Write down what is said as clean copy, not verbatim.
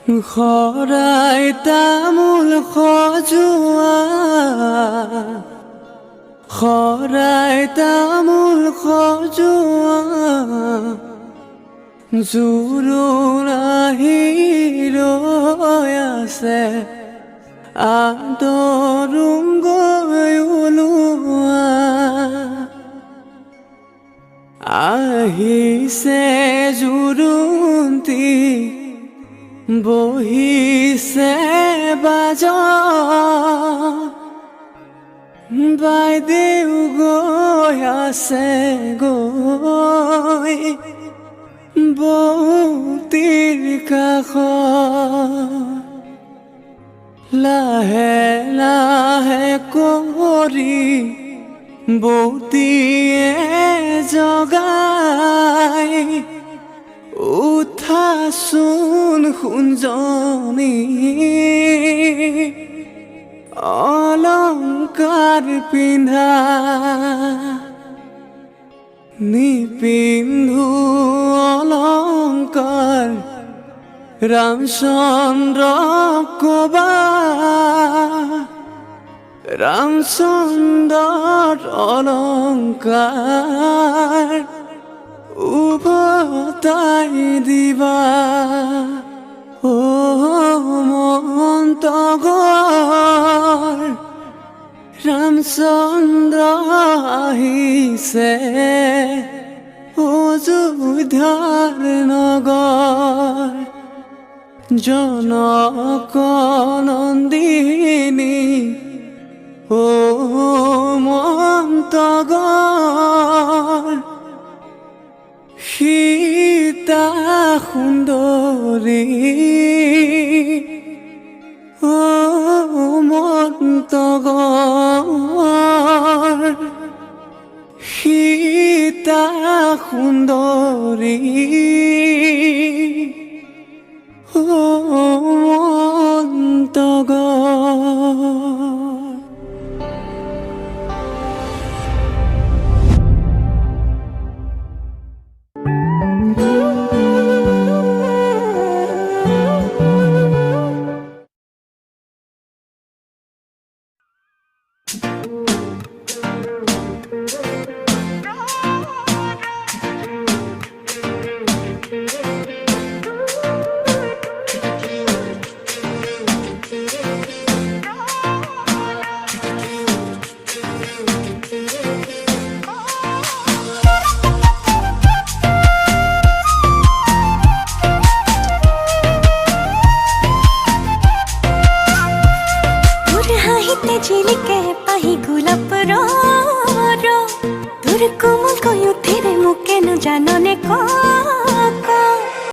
খৰাই তামোল খজোৱা খৰাই তামোল খজোৱা জোৰোণ আহি ৰৈ আছে আদৰুম গৈ ওলোৱা আহিছে জোৰোণটি বহিছে বাজা বাইদেউ গৈ আছে গৈ বৌতিৰ কাষত লাহে লাহে কৰি বৌতিয়ে জগাই উঠাচোন সোণজনী অলংকাৰ পিন্ধা নিপিন্ধো অলংকাৰ ৰামচন্দ্ৰ কবা ৰামচন্দ্ৰৰ অলংকাৰ উভতাই দিবা ও মন্তগৰ ৰামচন্দ্ৰ আহিছে অযোধ্যাৰ নগৰ জনক নন্দিনী ও মন্তগৰ সীতা সুন্দৰী ও মন্তগৰ সীতা সুন্দৰী ও মন্তগৰ তোৰ কোমল কয়ু তেৰে মুখে ন জাননে কো